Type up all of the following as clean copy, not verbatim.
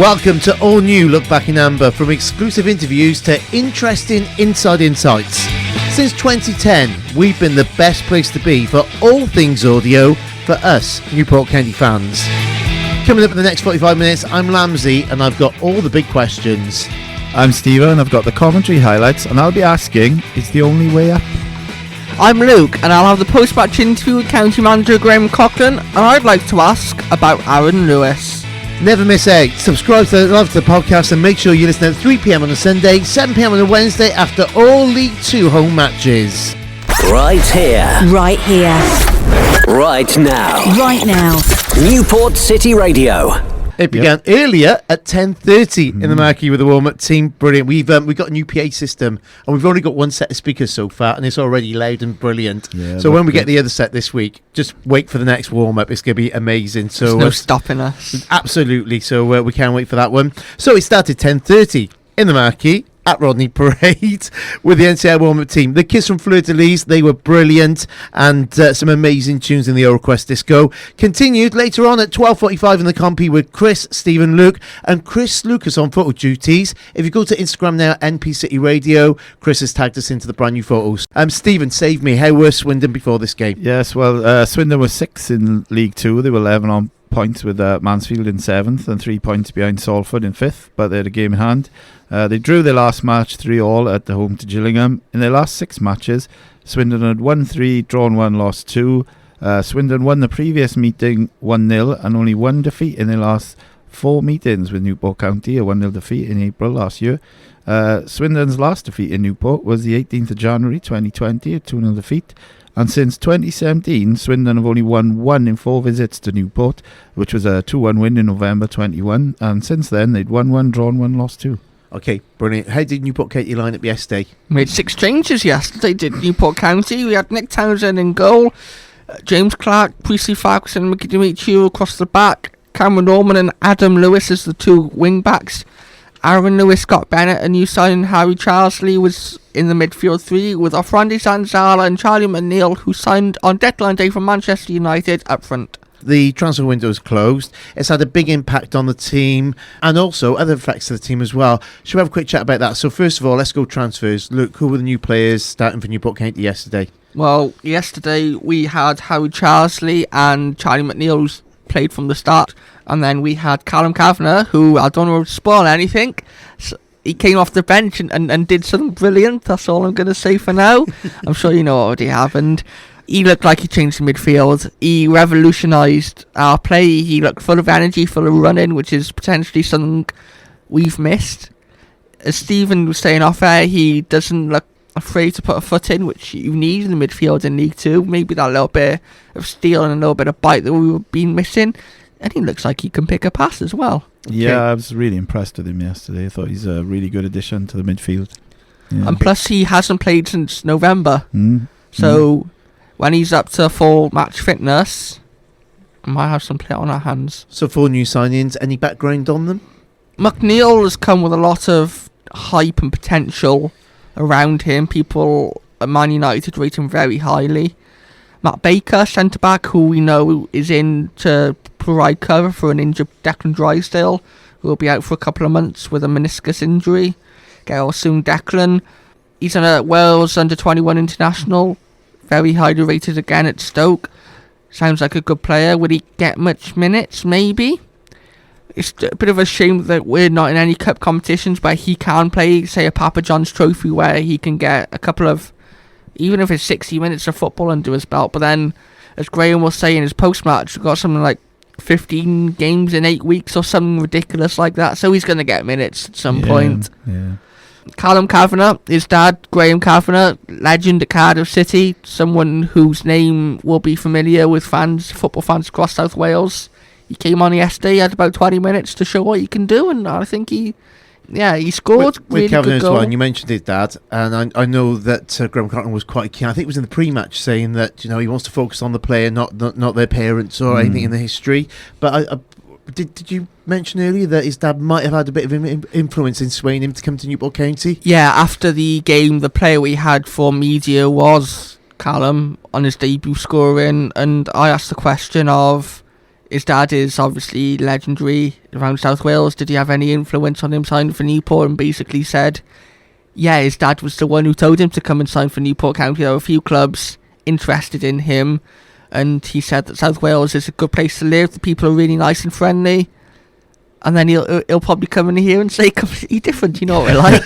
Welcome to all new Look Back in Amber, from exclusive interviews to interesting inside insights. Since 2010, we've been the best place to be for all things audio for us Newport County fans. Coming up in the next 45 minutes, I'm Lamsey and I've got all the big questions. I'm Stephen and I've got the commentary highlights, and I'll be asking, is the only way up? I'm Luke and I'll have the post-match interview with County Manager Graham Coughlin, and I'd like to ask about Aaron Lewis. Never miss out. Subscribe to the podcast and make sure you listen at 3pm on a Sunday, 7pm on a Wednesday after all League 2 home matches. Right here. Right here. Right now. Right now. Newport City Radio. It began earlier at 10:30 in the marquee with the warm-up team. Brilliant. We've got a new PA system, and we've only got one set of speakers so far, and it's already loud and brilliant. Yeah, so when we get the other set this week, just wait for the next warm-up. It's going to be amazing. So There's no stopping us. Absolutely. So we can't wait for that one. So it started 10:30 in the marquee at Rodney Parade with the NCI warm-up team. The kids from Fleur de Lis, they were brilliant, and some amazing tunes in the Euroquest disco. Continued later on at 12:45 in the compy with Chris, Stephen, Luke, and Chris Lucas on photo duties. If you go to Instagram now, NP City Radio, Chris has tagged us into the brand new photos. Stephen, save me. How were Swindon before this game? Yes, well, Swindon was 6th in League 2. They were 11 on points with Mansfield in 7th and 3 points behind Salford in 5th, but they had a game in hand. They drew their last match 3-3 at the home to Gillingham. In their last 6 matches, Swindon had won 3, drawn 1, lost 2. Swindon won the previous meeting 1-0 and only one defeat in their last 4 meetings with Newport County, a 1-0 defeat in April last year. Swindon's last defeat in Newport was the 18th of January 2020, a 2-0 defeat. And since 2017, Swindon have only won 1 in 4 visits to Newport, which was a 2-1 win in November 21. And since then, they'd won 1, drawn 1, lost 2. Okay, brilliant. How did Newport County line up yesterday? Made 6 changes yesterday, did Newport County. We had Nick Townsend in goal, James Clark, Priestley Farquharson, Mickey Demetriou across the back, Cameron Norman and Adam Lewis as the 2 wing-backs. Aaron Lewis, Scott Bennett, a new signing. Harry Charlesley was in the midfield 3 with Offrandi Zanzala and Charlie McNeil, who signed on deadline day from Manchester United, up front. The transfer window is closed. It's had a big impact on the team and also other effects to the team as well. Should we have a quick chat about that? So first of all, let's go transfers. Luke, who were the new players starting for Newport County yesterday? Well, yesterday we had Harry Charlesley and Charlie McNeil, who's played from the start. And then we had Callum Kavanagh, who, I don't want to spoil anything, so he came off the bench and did something brilliant. That's all I'm going to say for now. I'm sure you know what already happened. He looked like he changed the midfield. He revolutionised our play. He looked full of energy, full of running, which is potentially something we've missed. As Stephen was saying off air, he doesn't look afraid to put a foot in, which you need in the midfield in League 2. Maybe that little bit of steel and a little bit of bite that we were been missing. And he looks like he can pick a pass as well. Yeah, I was really impressed with him yesterday. I thought he's a really good addition to the midfield. Yeah. And plus, he hasn't played since November. So when he's up to full match fitness, we might have some play on our hands. So 4 new signings. Any background on them? McNeil has come with a lot of hype and potential around him. People at Man United rate him very highly. Matt Baker, centre-back, who we know is in to provide cover for an injured Declan Drysdale, who will be out for a couple of months with a meniscus injury. Get well soon, Declan. He's a Wales under-21 international, very highly rated again at Stoke. Sounds like a good player. Would he get much minutes? Maybe. It's a bit of a shame that we're not in any cup competitions where he can play, say, a Papa John's Trophy, where he can get a couple of, even if it's 60 minutes of football under his belt. But then, as Graham will say in his post-match, we've got something like 15 games in 8 weeks or something ridiculous like that. So he's going to get minutes at some point. Yeah. Callum Kavanagh, his dad, Graham Kavanagh, legend at Cardiff City, someone whose name will be familiar with football fans across South Wales. He came on yesterday, had about 20 minutes to show what he can do, and I think he scored. With really Kavanagh good as goal. well, and you mentioned his dad, and I know that Graham Cotton was quite keen. I think it was in the pre-match saying that he wants to focus on the player, not their parents or anything in the history. But did you mention earlier that his dad might have had a bit of influence in swaying him to come to Newport County? Yeah, after the game, the player we had for media was Callum on his debut scoring, and I asked the question of, his dad is obviously legendary around South Wales. Did he have any influence on him signing for Newport? And basically said, yeah, his dad was the one who told him to come and sign for Newport County. There were a few clubs interested in him, and he said that South Wales is a good place to live. The people are really nice and friendly. And then he'll probably come in here and say completely different. You know what we're like.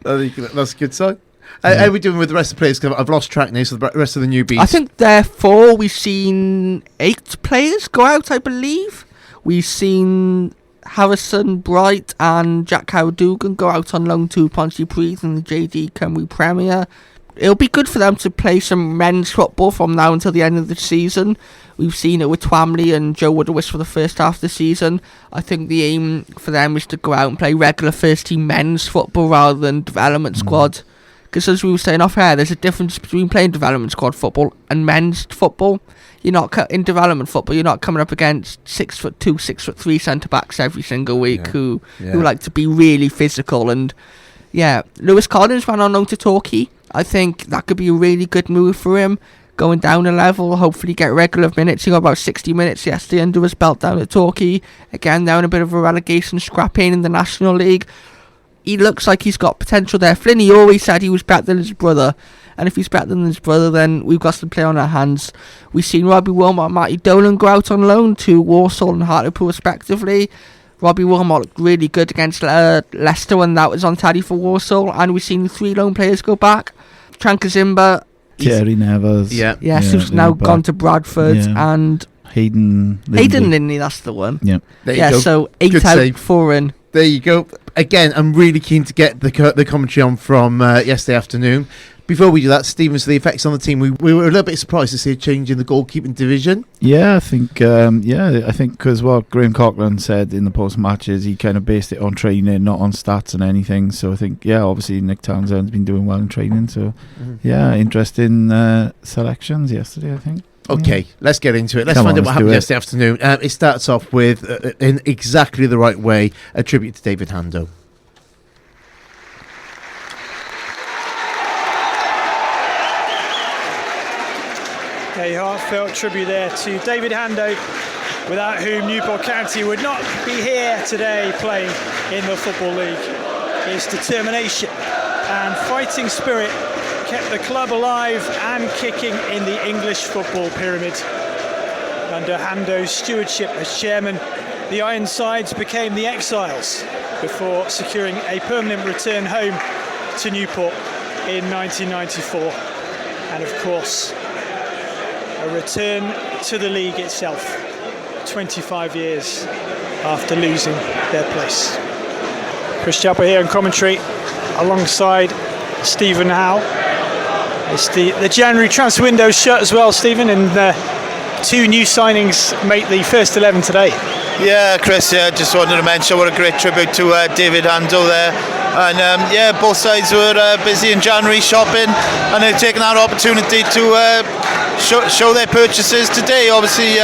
That's a good sign. How are we doing with the rest of the players? 'Cause I've lost track now, so the rest of the newbies. I think therefore we've seen 8 players go out, I believe. We've seen Harrison Bright and Jack Cowdugan go out on loan to Pontypridd in the JD Cymru Premier. It'll be good for them to play some men's football from now until the end of the season. We've seen it with Twamley and Joe Woodowis for the first half of the season. I think the aim for them is to go out and play regular first team men's football rather than development squad. Because as we were saying off air, there's a difference between playing development squad football and men's football. You're not in development football. You're not coming up against 6'2", 6'3" centre backs every single week who like to be really physical. And yeah, Lewis Collins ran on loan to Torquay. I think that could be a really good move for him. Going down a level, hopefully get regular minutes. He got about 60 minutes yesterday under his belt down at Torquay. Again, they're in a bit of a relegation scrapping in the National League. He looks like he's got potential there. Flinney always said he was better than his brother. And if he's better than his brother, then we've got some play on our hands. We've seen Robbie Wilmot and Matty Dolan go out on loan to Walsall and Hartlepool respectively. Robbie Wilmot looked really good against Leicester when that was on tally for Walsall. And we've seen 3 lone players go back. Trankazimba. Thierry Nevers. Yes, who's now gone to Bradford. Yeah. And Hayden Lindley, that's the one. Yeah. There you go. So 8 Good out, save. 4 in. There you go. Again, I'm really keen to get the commentary on from yesterday afternoon. Before we do that, Stephen, so the effects on the team, we were a little bit surprised to see a change in the goalkeeping division. Yeah, I think because what Graham Coughlin said in the post-match is he kind of based it on training, not on stats and anything. So I think, obviously Nick Townsend's been doing well in training. So, interesting selections yesterday, I think. Okay, let's get into it. Let's find out what happened yesterday afternoon. It starts off with, in exactly the right way, a tribute to David Hando. A heartfelt tribute there to David Hando, without whom Newport County would not be here today playing in the Football League. His determination and fighting spirit kept the club alive and kicking in the English football pyramid. Under Hando's stewardship as chairman, the Ironsides became the Exiles before securing a permanent return home to Newport in 1994. And of course, a return to the league itself, 25 years after losing their place. Chris Chapper here in commentary alongside Stephen Howe. It's the January transfer window shut as well, Stephen, and 2 new signings make the first 11 today. Yeah, Chris, just wanted to mention what a great tribute to David Hando there. And both sides were busy in January shopping, and they've taken that opportunity to show their purchases today. Obviously,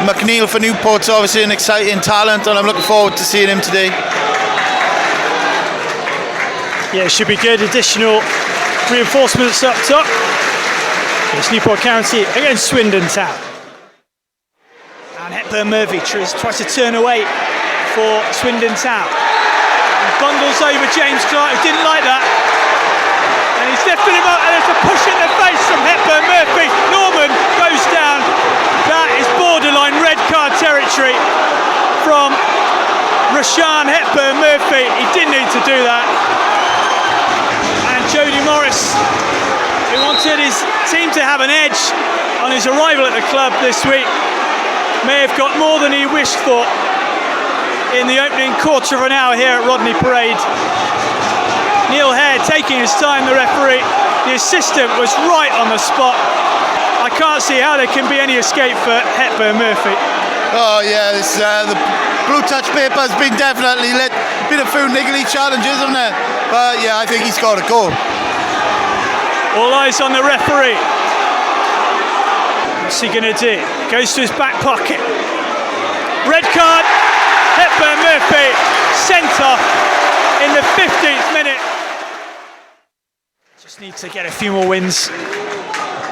McNeil for Newport's obviously an exciting talent, and I'm looking forward to seeing him today. Yeah, it should be good. Additional reinforcements up top. It's Newport County against Swindon Town. And Hepburn Murphy tries to turn away for Swindon Town. And bundles over James Clark, who didn't like that. And he's lifting him up, and there's a push in the face from Hepburn Murphy. Norman goes down. That is borderline red card territory from Rashaan Hepburn Murphy. He didn't need to do that. And Jody Morris, who wanted his team to have an edge on his arrival at the club this week, may have got more than he wished for in the opening quarter of an hour here at Rodney Parade. Neil Hare taking his time, the referee. The assistant was right on the spot. I can't see how there can be any escape for Hepburn Murphy. Oh yeah, the blue touch paper has been definitely lit. Been a few niggly challenges, haven't there? But yeah, I think he's got a goal. All eyes on the referee. What's he going to do? Goes to his back pocket. Red card. Hepburn Murphy sent off in the 15th minute. Just need to get a few more wins.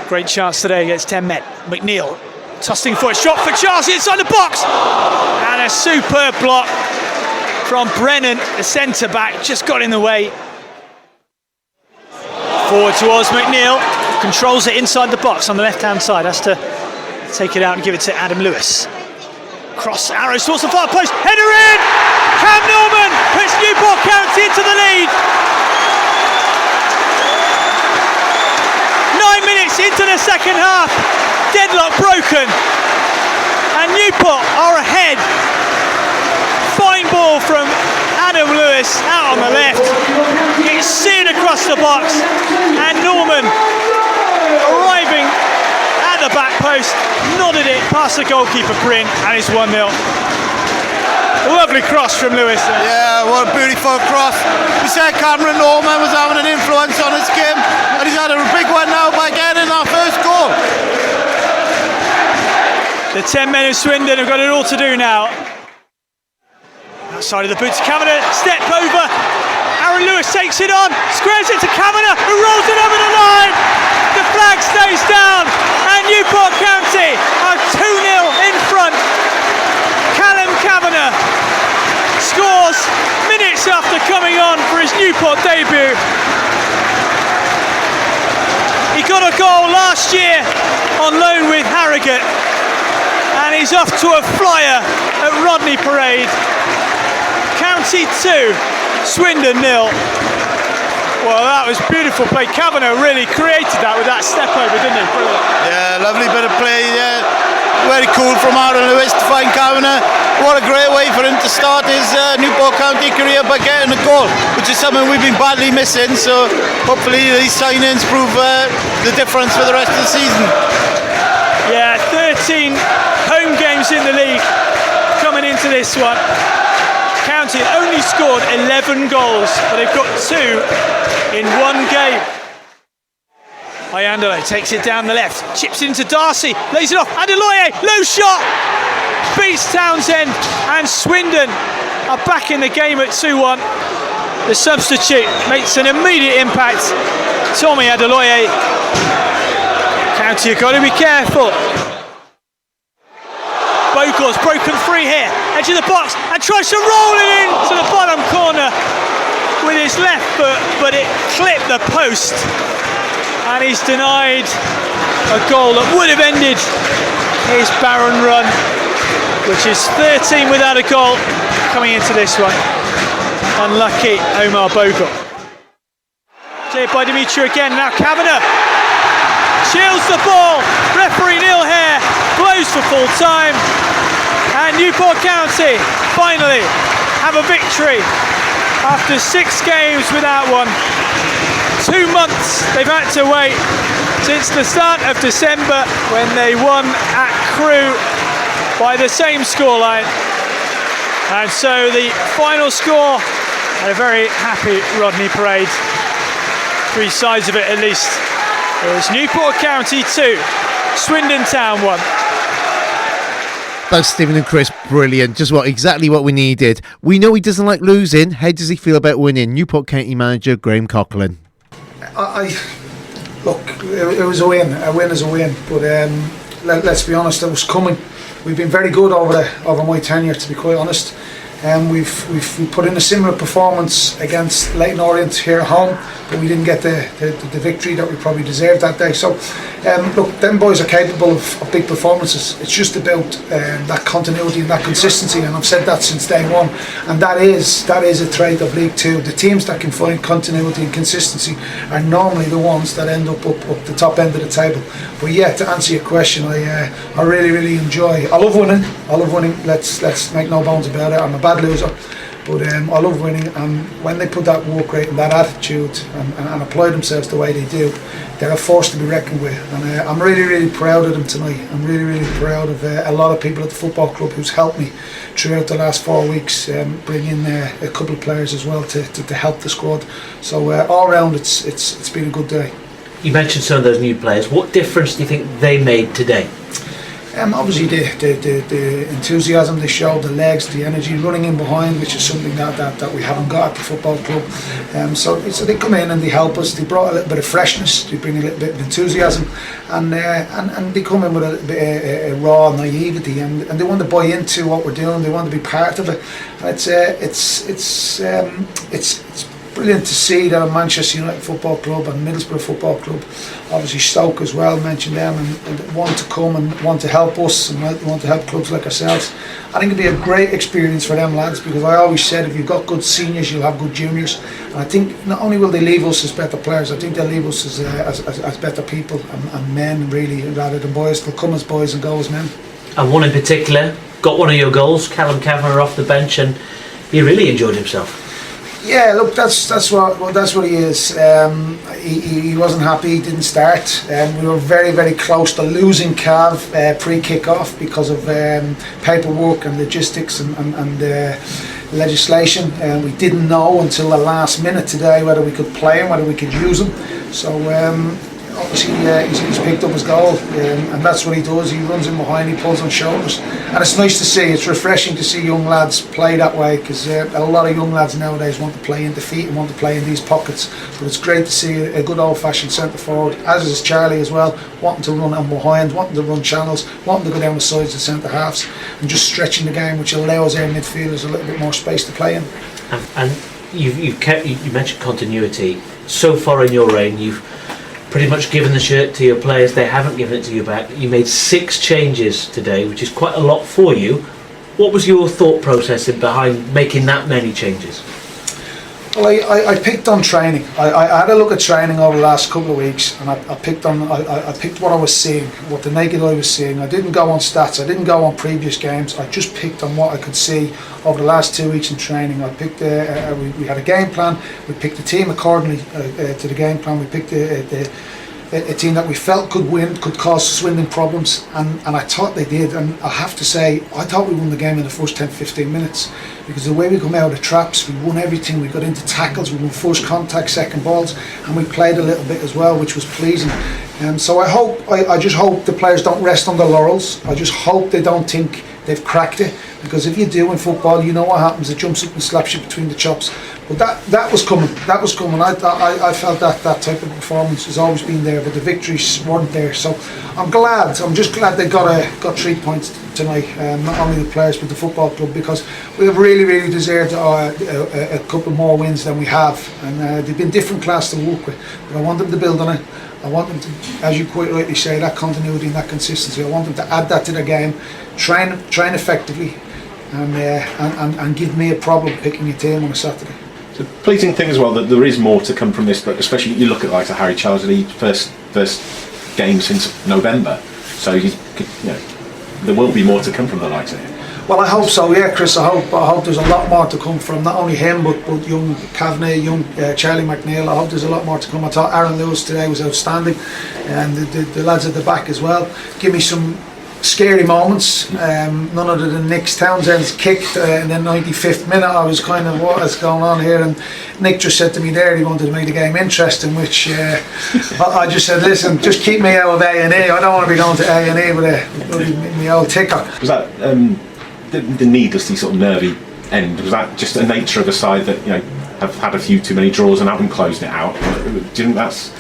Great chance today against 10 men. McNeil Tossing foot, shot for Charles inside the box, and a superb block from Brennan, the centre-back, just got in the way. Forward towards McNeil, controls it inside the box on the left-hand side, has to take it out and give it to Adam Lewis. Cross arrows towards the far post, header in! Cam Norman puts Newport County into the lead. 9 minutes into the second half, deadlock broken, and Newport are ahead. Fine ball from Adam Lewis out on the left. It's seared across the box, and Norman arriving at the back post, nodded it past the goalkeeper Bryn, and it's 1-0. Lovely cross from Lewis there. Yeah, what a beautiful cross. We said Cameron Norman was having an influence on his game, and he's had a big one now by getting that first goal. The 10 men of Swindon have got it all to do now. Outside of the boot to Kavanagh, step over. Aaron Lewis takes it on, squares it to Kavanagh, who rolls it over the line. The flag stays down, and Newport County are 2-0 in front. Callum Kavanagh scores minutes after coming on for his Newport debut. He got a goal last year on loan with Harrogate, and he's off to a flyer at Rodney Parade. County 2, Swindon 0. Well, that was beautiful play. Kavanagh really created that with that step over, didn't he? Brilliant. Yeah, lovely bit of play. Yeah. Very cool from Aaron Lewis to find Kavanagh. What a great way for him to start his Newport County career by getting a goal, which is something we've been badly missing. So hopefully these signings prove the difference for the rest of the season. Yeah, 13 home games in the league coming into this one. County only scored 11 goals, but they've got 2 in one game. Ayandele takes it down the left, chips into Darcy, lays it off, Adeloye, low shot, beats Townsend, and Swindon are back in the game at 2-1. The substitute makes an immediate impact, Tommy Adeloye. County have got to be careful. Bogor's broken free here, edge of the box, and tries to roll it into the bottom corner with his left foot, but it clipped the post, and he's denied a goal that would have ended his barren run, which is 13 without a goal coming into this one. Unlucky Omar Bogor. Cleared by Dimitri again, now Kavanagh shields the ball, referee Neil Hare blows for full time, and Newport County finally have a victory after 6 games without one. 2 months they've had to wait since the start of December, when they won at Crewe by the same scoreline, and so the final score, and a very happy Rodney Parade, 3 sides of it at least. It was Newport County 2, Swindon Town 1. That's Stephen and Chris, brilliant. Just exactly what we needed. We know he doesn't like losing. How does he feel about winning? Newport County manager Graham Coughlin. Look, it was a win. A win is a win. But let's be honest, it was coming. We've been very good over my tenure, to be quite honest. We've put in a similar performance against Leyton Orient here at home, but we didn't get the victory that we probably deserved that day. So look, them boys are capable of big performances. It's just about that continuity and that consistency, and I've said that since day one, and that is a trait of League Two. The teams that can find continuity and consistency are normally the ones that end up the top end of the table. But yeah, to answer your question, I really enjoy. I love winning. Let's make no bones about it. I'm a bad loser, but I love winning, and when they put that work rate and that attitude and apply themselves the way they do, they're a force to be reckoned with. And I'm really proud of them tonight. I'm really proud of a lot of people at the football club who's helped me throughout the last 4 weeks, bring in a couple of players as well to help the squad. So all round it's been a good day. You mentioned some of those new players. What difference do you think they made today? Obviously the enthusiasm they showed, the legs, the energy, running in behind, which is something that we haven't got at the football club. So they come in and they help us. They brought a little bit of freshness, they bring a little bit of enthusiasm, and they come in with a raw naivety, and they want to buy into what we're doing. They want to be part of it. It's brilliant to see that Manchester United Football Club and Middlesbrough Football Club, obviously Stoke as well, mentioned them, and want to come and want to help us and want to help clubs like ourselves. I think it'd be a great experience for them lads, because I always said if you've got good seniors, you'll have good juniors. And I think not only will they leave us as better players, I think they'll leave us as better people and men, really, rather than boys. They'll come as boys and go as men. And one in particular got one of your goals, Callum Kavanagh, off the bench, and he really enjoyed himself. Yeah, look, that's what he is. He wasn't happy. He didn't start. We were very, very close to losing Cav pre-kick-off because of paperwork and logistics and legislation. We didn't know until the last minute today whether we could play him, whether we could use him. So obviously he's picked up his goal, and that's what he does. He runs in behind, he pulls on shoulders, and it's nice to see. It's refreshing to see young lads play that way, because a lot of young lads nowadays want to play in defeat and want to play in these pockets. But it's great to see a good old-fashioned centre forward, as is Charlie as well, wanting to run on behind, wanting to run channels, wanting to go down the sides of centre halves, and just stretching the game, which allows our midfielders a little bit more space to play in. And you mentioned continuity. So far in your reign, you've pretty much given the shirt to your players. They haven't given it to you back. You made 6 changes today, which is quite a lot for you. What was your thought process behind making that many changes? Well, I picked on training. I had a look at training over the last couple of weeks, and I picked what I was seeing, what the naked eye was seeing. I didn't go on stats, I didn't go on previous games, I just picked on what I could see over the last 2 weeks in training. I picked we had a game plan, we picked the team accordingly to the game plan. We picked a team that we felt could win, could cause Swindon problems, and I thought they did. And I have to say, I thought we won the game in the first 10-15 minutes, because the way we come out of traps, we won everything. We got into tackles, we won first contact, second balls, and we played a little bit as well, which was pleasing. So I just hope the players don't rest on their laurels. I just hope they don't think they've cracked it, because if you do in football, you know what happens. It jumps up and slaps you between the chops. But that was coming. That was coming. I felt that type of performance has always been there, but the victories weren't there. So I'm glad. I'm just glad they got 3 points tonight. Not only the players but the football club, because we have really deserved a couple more wins than we have, and they've been different class to work with. But I want them to build on it. I want them to, as you quite rightly say, that continuity and that consistency. I want them to add that to their game, train effectively, and give me a problem picking a team on a Saturday. The pleasing thing as well that there is more to come from this, but especially you look at like the Harry Charles League first game since November, so there will be more to come from the likes of him. Well, I hope so, yeah, Chris. I hope there's a lot more to come from not only him but young Kavanagh, young Charlie McNeil. I hope there's a lot more to come. I thought Aaron Lewis today was outstanding, and the lads at the back as well. Give me some scary moments, none other than Nick Townsend's kicked in the 95th minute. I was kind of, what is going on here? And Nick just said to me there he wanted to make the game interesting, which I just said, listen, just keep me out of A&E. I don't want to be going to A&E with my old ticker. Was that the needlessly sort of nervy end? Was that just the nature of a side that have had a few too many draws and haven't closed it out? Do you think that's,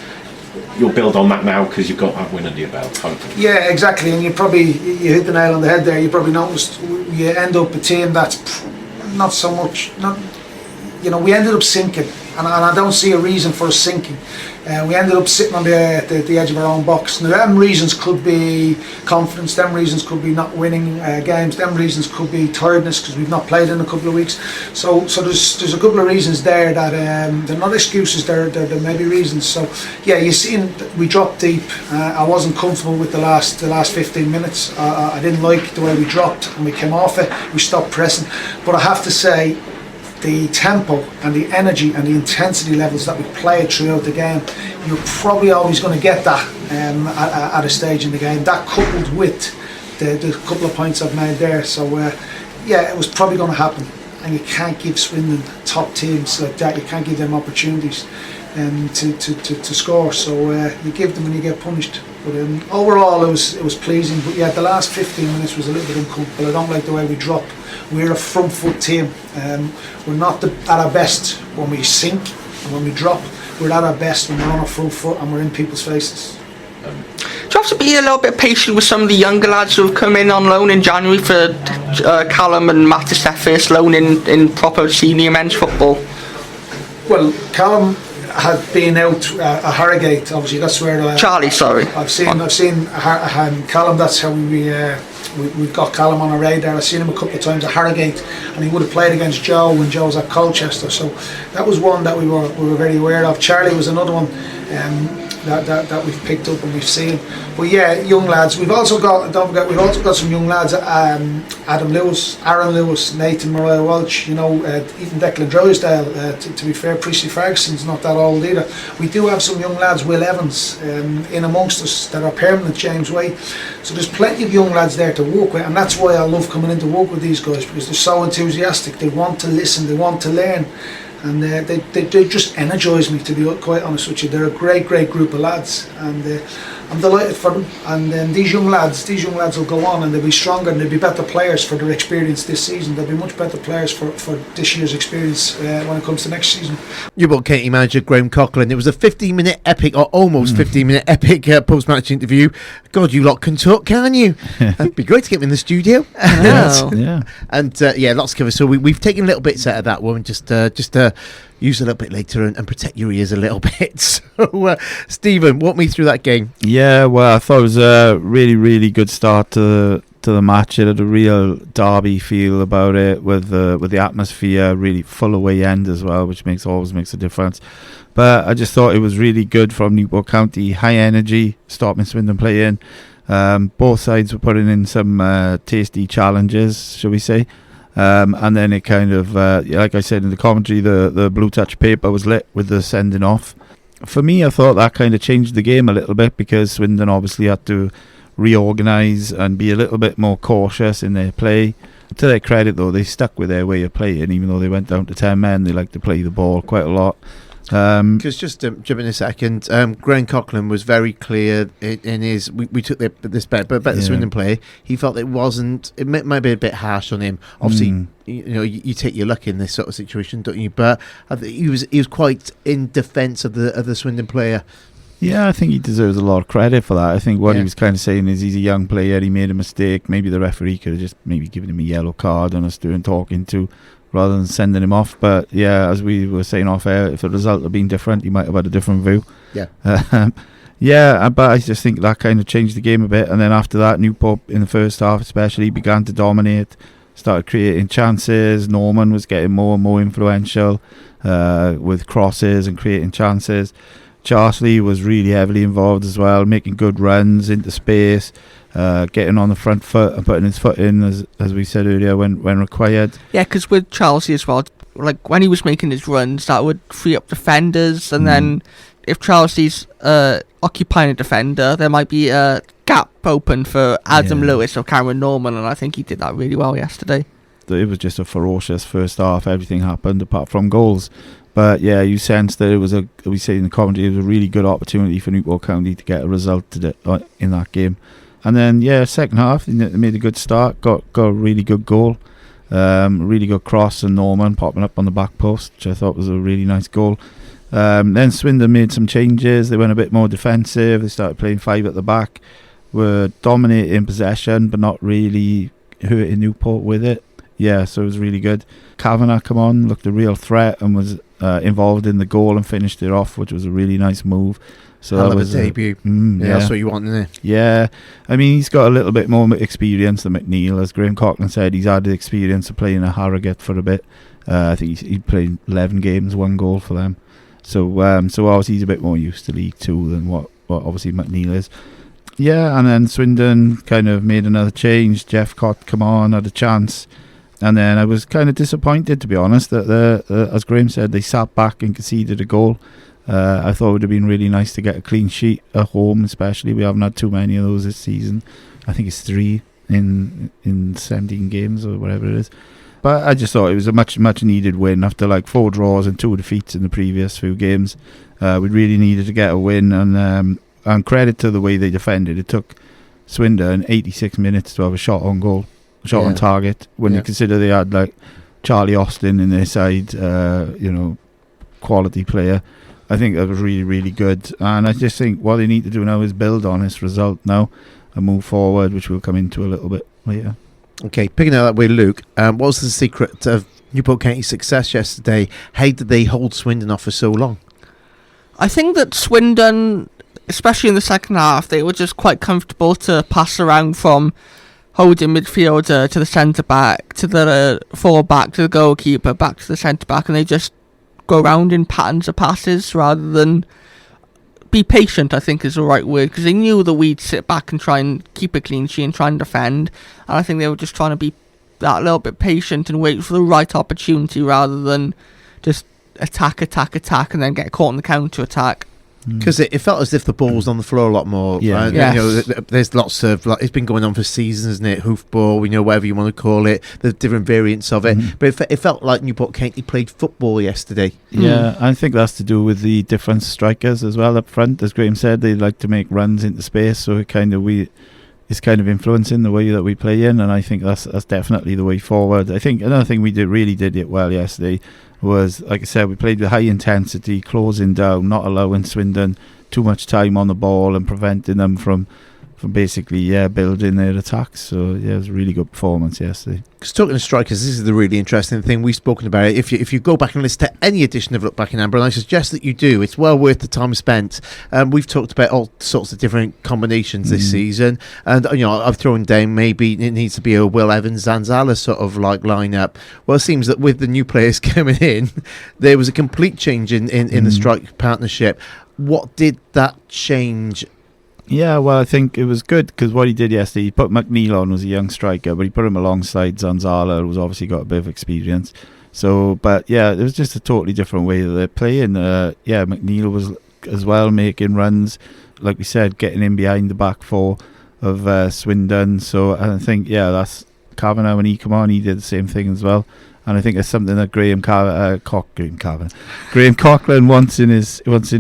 you'll build on that now because you've got that win under your belt, hopefully? Yeah, exactly, and you hit the nail on the head there. You probably noticed you end up a team that's not so much, we ended up sinking, and I don't see a reason for us sinking. We ended up sitting on the edge of our own box. Now, them reasons could be confidence, them reasons could be not winning games, them reasons could be tiredness because we've not played in a couple of weeks. So there's a couple of reasons there that they're not excuses, they're maybe reasons. So yeah, you see, we dropped deep. I wasn't comfortable with the last 15 minutes. I didn't like the way we dropped and we came off it. We stopped pressing. But I have to say, the tempo and the energy and the intensity levels that we play throughout the game, you're probably always going to get that at a stage in the game. That coupled with the couple of points I've made there, so it was probably going to happen. And you can't give Swindon top teams like that. You can't give them opportunities. to score. So you give them and you get punished. But overall, it was pleasing. But yeah, the last 15 minutes was a little bit uncomfortable. I don't like the way we drop. We're a front foot team. We're not at our best when we sink and when we drop. We're at our best when we're on our front foot and we're in people's faces. Do you have to be a little bit patient with some of the younger lads who have come in on loan in January for Callum and Matt is their first loan in proper senior men's football? Well, Callum had been out at Harrogate. Obviously, that's where Charlie. Sorry, I've seen Callum. That's how we've got Callum on our radar. I've seen him a couple of times at Harrogate, and he would have played against Joe when Joe was at Colchester. So that was one that we were very aware of. Charlie was another one that we've picked up and we've seen. But yeah, young lads. We've also got, don't forget, we've also got some young lads. Adam Lewis, Aaron Lewis, Nathan Mariah Walsh. You know, even Declan Drysdale. To be fair, Priestley Ferguson's not that old either. We do have some young lads. Will Evans in amongst us that are permanent. James Way. So there's plenty of young lads there to work with, and that's why I love coming in to work with these guys, because they're so enthusiastic. They want to listen. They want to learn. And they just energise me, to be quite honest with you. They're a great group of lads, and I'm delighted for them. And these young lads will go on and they'll be stronger and they'll be better players for their experience this season. They'll be much better players for this year's experience when it comes to next season. Newport County manager Graham Coughlin. It was a 15-minute epic, or almost 15-minute epic post-match interview. God, you lot can talk, can you? It'd be great to get me in the studio. Yeah. And lots to cover. So we've taken little bits out of that one, just use a little bit later and protect your ears a little bit. So, Stephen, walk me through that game. Yeah, well, I thought it was a really good start to the match. It had a real derby feel about it, with the atmosphere really full away end as well, which always makes a difference. But I just thought it was really good from Newport County. High energy, stopping Swindon playing. Both sides were putting in some tasty challenges, shall we say. And then it kind of, like I said in the commentary, the blue touch paper was lit with the sending off. For me, I thought that kind of changed the game a little bit, because Swindon obviously had to reorganise and be a little bit more cautious in their play. To their credit, though, they stuck with their way of playing. Even though they went down to 10 men, they like to play the ball quite a lot. Because just jump in a second, Graham Coughlin was very clear in his. We took this bet, but the Swindon play. He felt it wasn't. It might be a bit harsh on him. Obviously, you take your luck in this sort of situation, don't you? But I think he was quite in defence of the Swindon player. Yeah, I think he deserves a lot of credit for that. I think what he was kind of saying is he's a young player. He made a mistake. Maybe the referee could have just given him a yellow card and us doing talking to, rather than sending him off. But yeah, as we were saying off air, if the result had been different, he might have had a different view. But I just think that kind of changed the game a bit. And then after that, Newport in the first half especially began to dominate, started creating chances. Norman was getting more and more influential with crosses and creating chances. Charsley was really heavily involved as well, making good runs into space, getting on the front foot and putting his foot in, as we said earlier, when required. Yeah, because with Charsley as well, like when he was making his runs, that would free up defenders, and then if Charsley's occupying a defender, there might be a gap open for Adam Lewis or Cameron Norman, and I think he did that really well yesterday. It was just a ferocious first half. Everything happened apart from goals. But yeah, you sensed that it was we say in the commentary, it was a really good opportunity for Newport County to get a result in that game. And then second half they made a good start, got a really good goal, really good cross, and Norman popping up on the back post, which I thought was a really nice goal. Then Swindon made some changes. They went a bit more defensive. They started playing 5 at the back, were dominating possession but not really hurting Newport with it. Yeah, so it was really good. Kavanagh come on, looked a real threat, and was involved in the goal and finished it off, which was a really nice move. So that was was a debut. That's what you want, isn't it? Yeah, I mean, he's got a little bit more experience than McNeil. As Graham Coughlin said, he's had the experience of playing at Harrogate for a bit. I think he played 11 games, 1 goal for them. So obviously he's a bit more used to League 2 than what obviously McNeil is. Yeah, and then Swindon kind of made another change. Jeff Cott come on, had a chance. And then I was kind of disappointed, to be honest, that as Graham said, they sat back and conceded a goal. I thought it would have been really nice to get a clean sheet at home, especially. We haven't had too many of those this season. I think it's 3 in 17 games or whatever it is. But I just thought it was a much needed win after like 4 draws and 2 defeats in the previous few games. We really needed to get a win, and credit to the way they defended. It took Swindon 86 minutes to have a shot on goal, on target. When you consider they had like Charlie Austin in their side, quality player. I think that was really, really good. And I just think what they need to do now is build on this result now and move forward, which we'll come into a little bit later. Okay, picking it up with Luke, what was the secret of Newport County's success yesterday? How did they hold Swindon off for so long? I think that Swindon, especially in the second half, they were just quite comfortable to pass around from holding midfielder to the centre-back, to the full-back, to the goalkeeper, back to the centre-back, and they just go around in patterns of passes rather than be patient, I think is the right word, because they knew that we'd sit back and try and keep a clean sheet and try and defend, and I think they were just trying to be that little bit patient and wait for the right opportunity rather than just attack and then get caught in the counter-attack. Because it felt as if the ball was on the floor a lot more. Yeah. Yes. There's lots of, like, it's been going on for seasons, isn't it? Hoofball, whatever you want to call it. There's different variants of it. But it felt like Newport County played football yesterday. Yeah, I think that's to do with the different strikers as well up front. As Graham said, they like to make runs into space, so it's kind of influencing the way that we play in, and I think that's definitely the way forward. I think another thing we really did it well yesterday was, like I said, we played with high intensity, closing down, not allowing Swindon too much time on the ball and preventing them from basically building their attacks. So it was a really good performance yesterday. Because talking to strikers, this is the really interesting thing. We've spoken about it. If you go back and listen to any edition of Look Back in Amber, and I suggest that you do, it's well worth the time spent. We've talked about all sorts of different combinations this season, and I've thrown down maybe it needs to be a Will Evans Zanzala sort of like lineup. Well, it seems that with the new players coming in, there was a complete change in the strike partnership. What did that change? Yeah, well, I think it was good because what he did yesterday, he put McNeil on, was a young striker, but he put him alongside Zanzala, who's obviously got a bit of experience. So, but yeah, it was just a totally different way that they're playing. McNeil was as well making runs, like we said, getting in behind the back four of Swindon. So I think, that's Kavanagh when he came on, he did the same thing as well. And I think it's something that Graham Coughlin wants in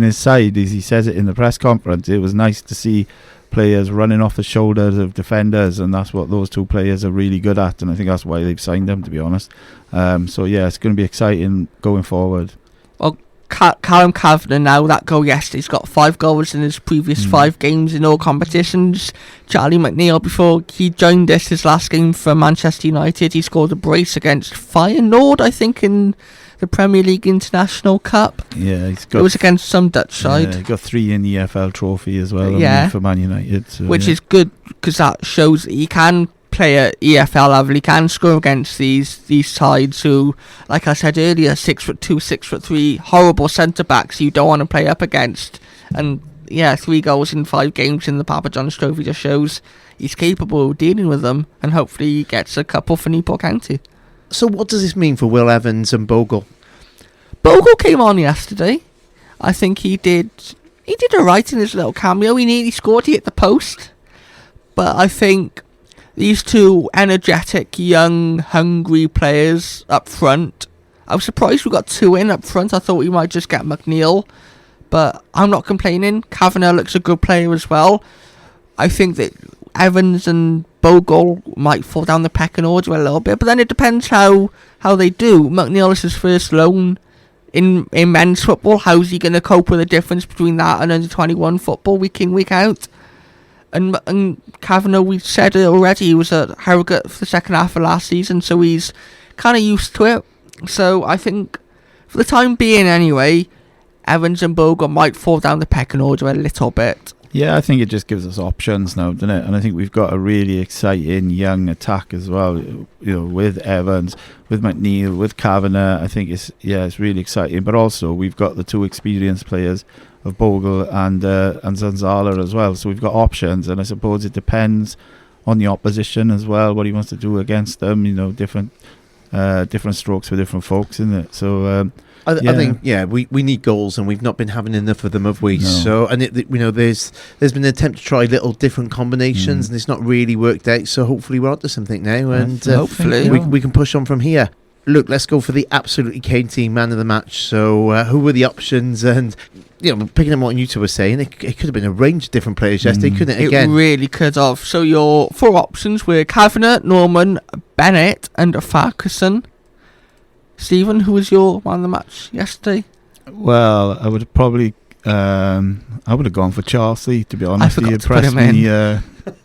his side. As he says it in the press conference, it was nice to see players running off the shoulders of defenders, and that's what those two players are really good at. And I think that's why they've signed them, to be honest. It's going to be exciting going forward. Well, Callum Kavanagh now, that goal yesterday, he's got 5 goals in his previous 5 games in all competitions. Charlie McNeil, before he joined us his last game for Manchester United, he scored a brace against Feyenoord, I think, in the Premier League International Cup. Yeah, it was against some Dutch side. He got 3 in the EFL trophy as well for Man United. So, which is good because that shows that he can play at EFL level. He can score against these sides who, like I said earlier, 6'2", 6'3", horrible centre backs you don't want to play up against. And 3 goals in 5 games in the Papa John's Trophy just shows he's capable of dealing with them, and hopefully he gets a couple for Newport County. So what does this mean for Will Evans and Bogle? Bogle came on yesterday. I think he did alright in his little cameo. He nearly scored, he hit the post. But I think these two energetic, young, hungry players up front. I was surprised we got 2 in up front. I thought we might just get McNeil. But I'm not complaining. Kavanagh looks a good player as well. I think that Evans and Bogle might fall down the pecking order a little bit. But then it depends how they do. McNeil is his first loan in men's football. How's he going to cope with the difference between that and under-21 football week in, week out? And Kavanagh, we said it already, he was at Harrogate for the second half of last season, so he's kind of used to it. So I think, for the time being anyway, Evans and Bogle might fall down the pecking order a little bit. Yeah, I think it just gives us options now, doesn't it? And I think we've got a really exciting young attack as well, with Evans, with McNeil, with Kavanagh. I think it's really exciting. But also, we've got the 2 experienced players of Bogle and Zanzala as well. So we've got options, and I suppose it depends on the opposition as well, what he wants to do against them. Different different strokes for different folks, isn't it? So I think we need goals, and we've not been having enough of them, have we? No. So, and there's been an attempt to try little different combinations, and it's not really worked out. So hopefully we're onto something now, and hopefully we can push on from here. Look, let's go for the absolutely Katie man of the match. So, who were the options? And picking up what you two were saying, it could have been a range of different players yesterday, couldn't it? Again, it really could have. So your 4 options were Kavanagh, Norman, Bennett, and Farquharson. Stephen, who was your man of the match yesterday? Well, I would have probably gone for Chelsea, to be honest. I forgot He to put impressed him me. in.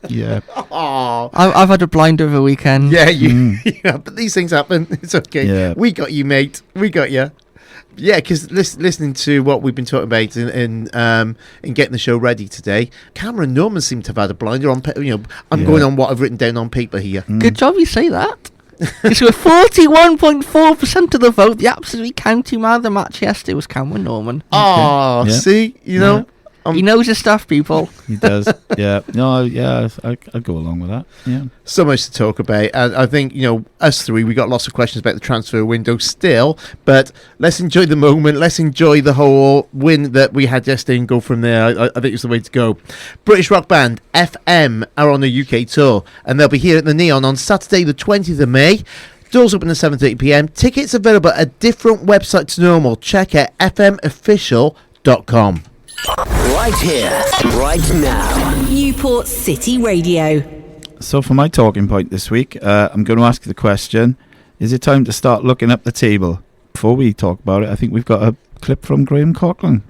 Yeah. I've had a blinder of a weekend. Yeah, yeah, but these things happen. It's okay. Yeah. We got you, mate. We got you. Yeah, because listening to what we've been talking about in getting the show ready today, Cameron Norman seemed to have had a blinder on. I'm going on what I've written down on paper here. Good job you say that. Because with 41.4% of the vote, the absolute county man of the match yesterday was Cameron Norman. Oh, see, you know. He knows his stuff, people. He does. Yeah. No, yeah, I'd go along with that. Yeah. So much to talk about. And I think, us three, we got lots of questions about the transfer window still. But let's enjoy the moment. Let's enjoy the whole win that we had yesterday and go from there. I think it's the way to go. British rock band FM are on a UK tour. And they'll be here at the Neon on Saturday, the 20th of May. Doors open at 7:30 p.m. Tickets available at a different website to normal. Check out fmofficial.com. Right here, right now. Newport City Radio. So for my talking point this week, I'm going to ask the question, is it time to start looking up the table? Before we talk about it, I think we've got a clip from Graham Coughlin.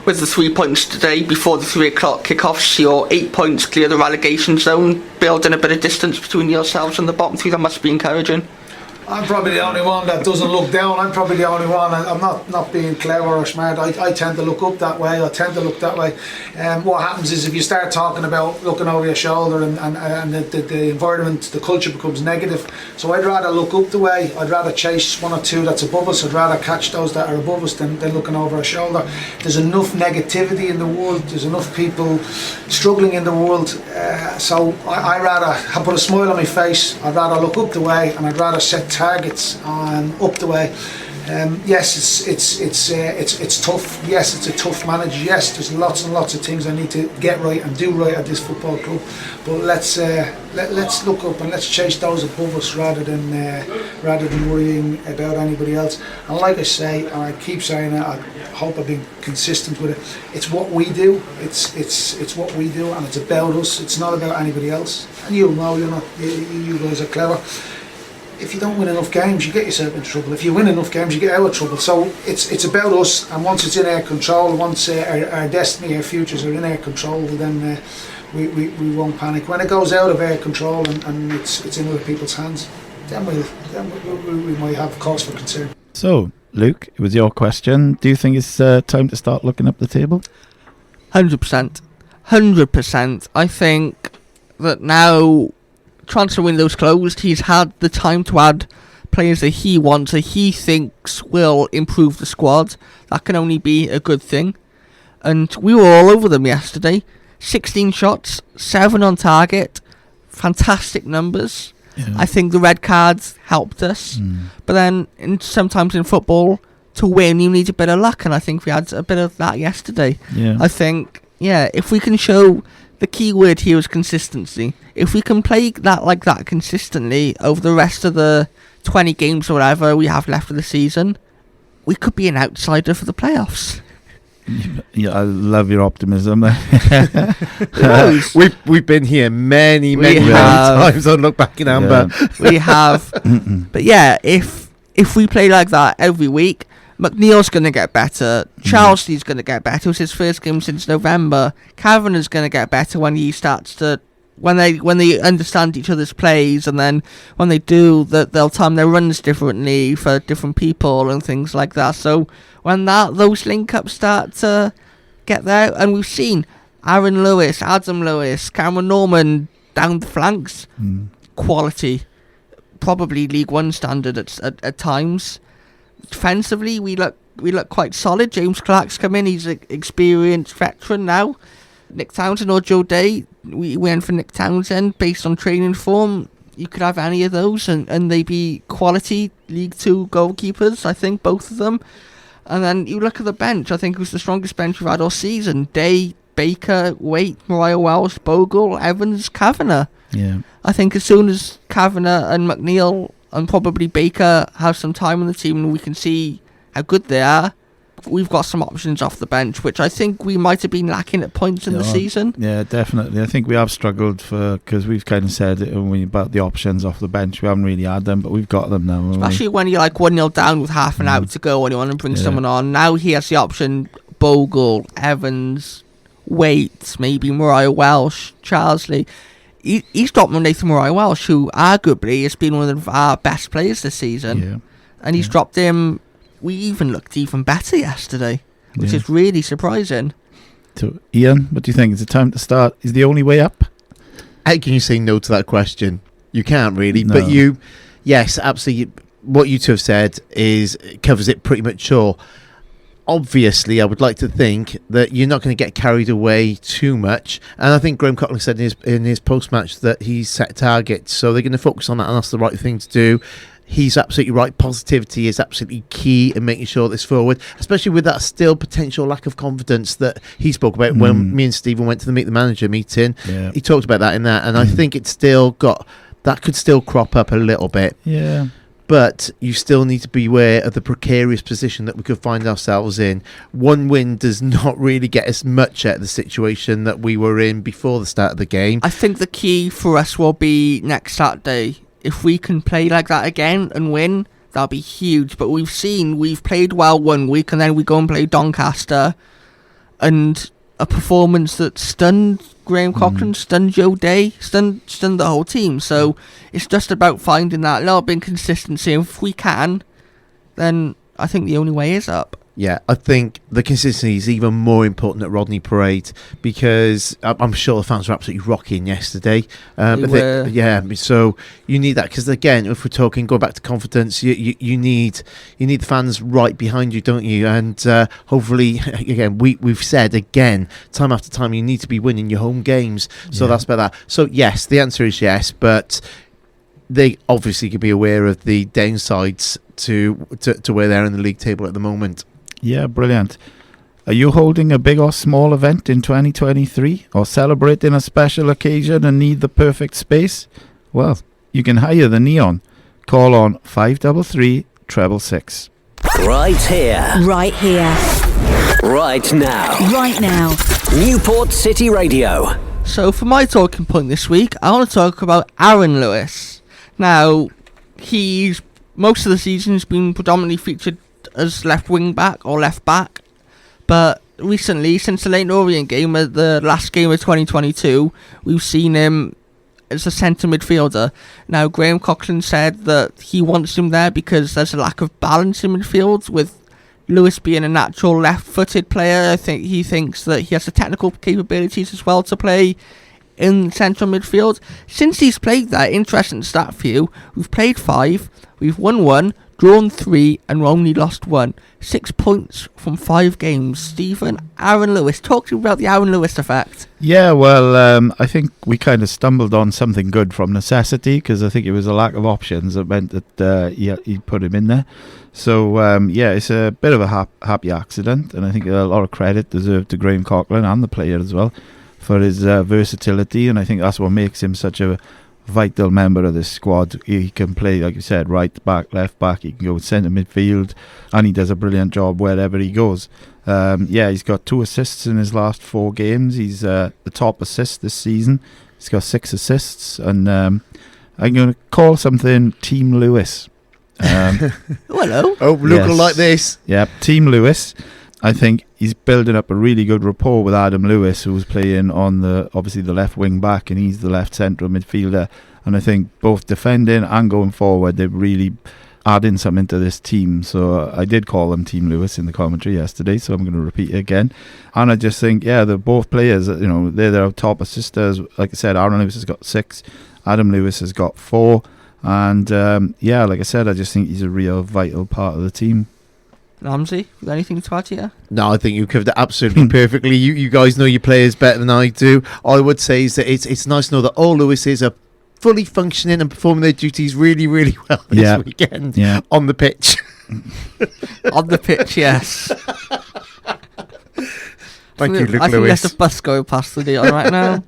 With the 3 points today, before the 3 o'clock kickoffs, you're 8 points clear the relegation zone, building a bit of distance between yourselves and the bottom 3. That must be encouraging. I'm probably the only one that doesn't look down. I'm probably the only one. I'm not being clever or smart. I tend to look up that way. I tend to look that way. What happens is if you start talking about looking over your shoulder and the environment, the culture becomes negative. So I'd rather look up the way. I'd rather chase 1 or 2 that's above us. I'd rather catch those that are above us than looking over our shoulder. There's enough negativity in the world. There's enough people struggling in the world. So I rather put a smile on my face. I'd rather look up the way, and I'd rather set targets up the way. Yes, it's tough. Yes, it's a tough manage. Yes, there's lots and lots of things I need to get right and do right at this football club. But let's look up and let's chase those above us rather than worrying about anybody else. And like I say, and I keep saying it, I hope I've been consistent with it. It's what we do. It's what we do, and it's about us. It's not about anybody else. And you'll know, you guys are clever. If you don't win enough games, you get yourself in trouble. If you win enough games, you get out of trouble. So it's about us, and once it's in our control, once our destiny, our futures are in our control, then we won't panic. When it goes out of our control and it's in other people's hands, then we might have cause for concern. So, Luke, it was your question. Do you think it's time to start looking up the table? 100%. 100%. I think that now transfer window's closed, he's had the time to add players that he wants, that he thinks will improve the squad. That can only be a good thing. And we were all over them yesterday. 16 shots, 7 on target. Fantastic numbers. Yeah. I think the red cards helped us. But then sometimes in football, to win you need a bit of luck, and I think we had a bit of that yesterday. Yeah. I think, if we can show... The key word here is consistency. If we can play that like that consistently over the rest of the 20 games or whatever we have left of the season, we could be an outsider for the playoffs. Yeah, I love your optimism. We've been here many times. I'll look back in amber. Yeah. We have. But if we play like that every week, McNeil's going to get better. Chelsea's going to get better. It was his first game since November. Kavanagh's going to get better when he starts to... When they understand each other's plays, and then when they do, they'll time their runs differently for different people and things like that. So when those link-ups start to get there, and we've seen Aaron Lewis, Adam Lewis, Cameron Norman down the flanks, quality, probably League One standard at times. Defensively, we look quite solid. James Clark's come in; he's an experienced veteran now. Nick Townsend or Joe Day, we went for Nick Townsend based on training form. you could have any of those, and they be quality League Two goalkeepers. I think both of them. And then you look at the bench. I think it was the strongest bench we've had all season. Day, Baker, Waite, Mariah Welsh, Bogle, Evans, Kavanagh. Yeah. I think as soon as Kavanagh and McNeil and probably Baker have some time in the team and we can see how good they are, we've got some options off the bench, which I think we might have been lacking at points in the season. Yeah, definitely. I think we have struggled because we've kind of said about the options off the bench. We haven't really had them, but we've got them now. Especially when you're like 1-0 down with half an hour to go and you want to bring someone on. Now he has the option: Bogle, Evans, Waite, maybe Mariah Welsh, Charles Lee. He's dropped Nathan Mariah Welsh, who arguably has been one of our best players this season. Yeah. And he's dropped him. We even looked even better yesterday, which is really surprising. So, Ian, what do you think? Is it time to start? Is the only way up? How can you say no to that question? You can't really, No. but yes, absolutely. What you two have said covers it pretty much all. Obviously, I would like to think that you're not going to get carried away too much, and I think Graham Coughlin said in his post-match that he's set targets, so they're going to focus on that, and that's the right thing to do. He's absolutely right. Positivity is absolutely key in making sure this forward, especially with that still potential lack of confidence that he spoke about when me and Stephen went to the Meet the Manager meeting. Yeah. He talked about that in that, and I think it's still got that could still crop up a little bit. Yeah. But you still need to be aware of the precarious position that we could find ourselves in. One win does not really get us much out of the situation that we were in before the start of the game. I think the key for us will be next Saturday. If we can play like that again and win, that'll be huge. But we've played well one week and then we go and play Doncaster, and a performance that stunned Graham Coughlin, stunned Joe Day, stunned the whole team. So it's just about finding that little bit of consistency. If we can, then I think the only way is up. Yeah, I think the consistency is even more important at Rodney Parade, because I'm sure the fans were absolutely rocking yesterday. So you need that, because again, if we're talking going back to confidence, you need the fans right behind you, don't you? And hopefully, again, we've said again time after time, you need to be winning your home games. So that's about that. So yes, the answer is yes, but they obviously can be aware of the downsides to where they're in the league table at the moment. Yeah, brilliant. Are you holding a big or small event in 2023 or celebrating a special occasion and need the perfect space? Well, you can hire the Neon. Call on 533 666. Right here. Right here. Right now. Right now. Newport City Radio. So for my talking point this week, I want to talk about Aaron Lewis. Now, he's most of the season has been predominantly featured as left wing back or left back, but recently, since the Leyton Orient game, the last game of 2022, we've seen him as a centre midfielder. Now, Graham Coughlin said that he wants him there because there's a lack of balance in midfield, with Lewis being a natural left-footed player. I think he thinks that he has the technical capabilities as well to play in central midfield. Since he's played there, interesting stat for you, we've played 5, we've won 1, drawn 3, and only lost 1. 6 points from 5 games. Stephen, Aaron Lewis, talk to me about the Aaron Lewis effect. Yeah, well, I think we kind of stumbled on something good from necessity, because I think it was a lack of options that meant that he put him in there. So, it's a bit of a happy accident, and I think a lot of credit deserved to Graham Coughlin and the player as well for his versatility, and I think that's what makes him such a vital member of this squad. He can play, like you said, right back, left back, he can go centre midfield, and he does a brilliant job wherever he goes. He's got 2 assists in his last 4 games. He's the top assist this season. He's got 6 assists, and I'm going to call something Team Lewis. Hello. Oh, look like this. Yeah, Team Lewis. I think he's building up a really good rapport with Adam Lewis, who's playing on obviously the left wing back, and he's the left central midfielder. And I think both defending and going forward, they're really adding something to this team. So I did call them Team Lewis in the commentary yesterday, so I'm going to repeat it again. And I just think, they're both players, they're their top assisters. Like I said, Aaron Lewis has got 6, Adam Lewis has got 4. And like I said, I just think he's a real vital part of the team. Ramsey, you got anything to add here? No, I think you covered it absolutely perfectly. You guys know your players better than I do. All I would say is that it's nice to know that all Lewis is fully functioning and performing their duties really, really well this weekend on the pitch. On the pitch, yes. Thank you, Luke I think Lewis. there's a bus going past the Neon right now.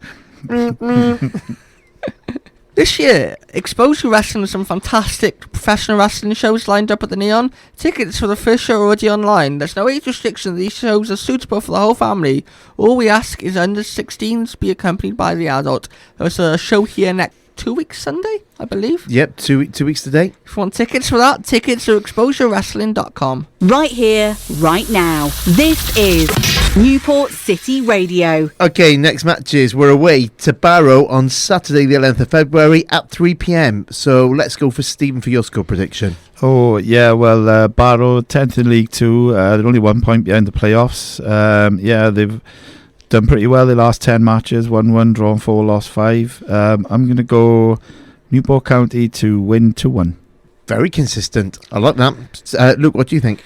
This year, Exposure Wrestling has some fantastic professional wrestling shows lined up at the Neon. Tickets for the first show are already online. There's no age restriction. These shows are suitable for the whole family. All we ask is under 16s be accompanied by the adult. There's a show here next 2 weeks Sunday, I believe. Yep, 2 weeks today. If you want tickets for that, tickets are exposurewrestling.com. Right here, right now. This is Newport City Radio. Okay, next matches. We're away to Barrow on Saturday the 11th of February at 3 p.m. So let's go for Stephen for your score prediction. Oh, yeah, well, Barrow, 10th in League 2. They're only 1 point behind the playoffs. They've done pretty well the last 10 matches. 1-1, drawn 4, lost 5. I'm going to go Newport County to win 2-1. Very consistent. I like that. Luke, what do you think?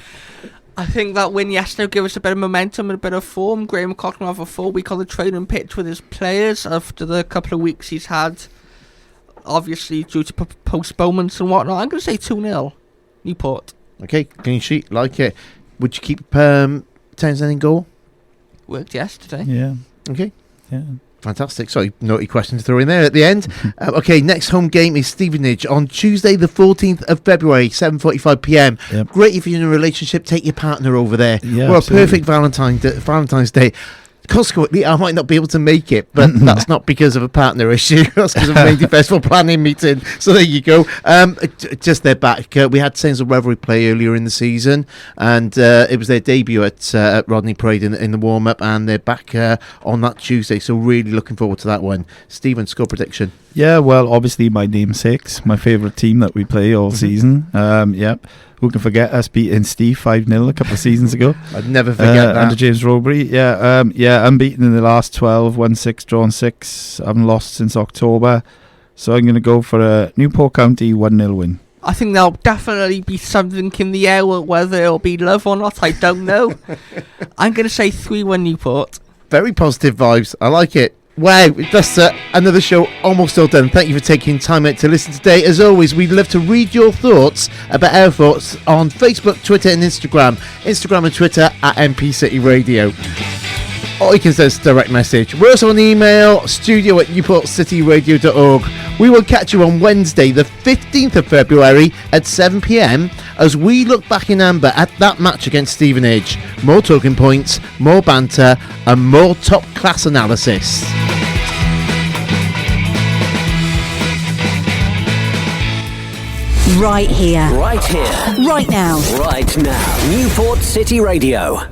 I think that win yesterday will give us a bit of momentum and a bit of form. Graham Cochran will have a full week on the training pitch with his players after the couple of weeks he's had, obviously due to postponements and whatnot. I'm going to say 2-0 Newport. Okay, clean sheet, like it. Would you keep Townsend in goal? Worked yesterday. Yeah. Okay. Yeah. Fantastic. Sorry, naughty question to throw in there at the end. Okay, next home game is Stevenage on Tuesday the 14th of February, 7:45 p.m. Yep. Great if you're in a relationship, take your partner over there. Yeah, Or a absolutely. perfect Valentine's Day. Consequently, I might not be able to make it, but that's not because of a partner issue. That's because of a Maindy Festival planning meeting. So there you go. Just their back. We had Saints of Revelry play earlier in the season, and it was their debut at Rodney Parade in the warm-up, and they're back on that Tuesday. So really looking forward to that one. Stephen, score prediction. Yeah, well, obviously my namesakes, my favourite team that we play all season. Yep. Who can forget us beating Steve 5-0 a couple of seasons ago? I'd never forget that. Under James Rowbury. Yeah, unbeaten in the last 12, won 6, drawn 6. I haven't lost since October. So I'm going to go for a Newport County 1-0 win. I think there'll definitely be something in the air, whether it'll be love or not, I don't know. I'm going to say 3-1 Newport. Very positive vibes. I like it. Wow, that's another show almost all done. Thank you for taking time out to listen today. As always, we'd love to read your thoughts about our thoughts on Facebook, Twitter and Instagram. Instagram and Twitter at MP City Radio. Or you can send us a direct message. We're also on email, studio@newportcityradio.org. We will catch you on Wednesday, the 15th of February at 7 p.m. as we look back in amber at that match against Stevenage. More talking points, more banter, and more top-class analysis. Right here. Right here. Right now. Right now. Newport City Radio.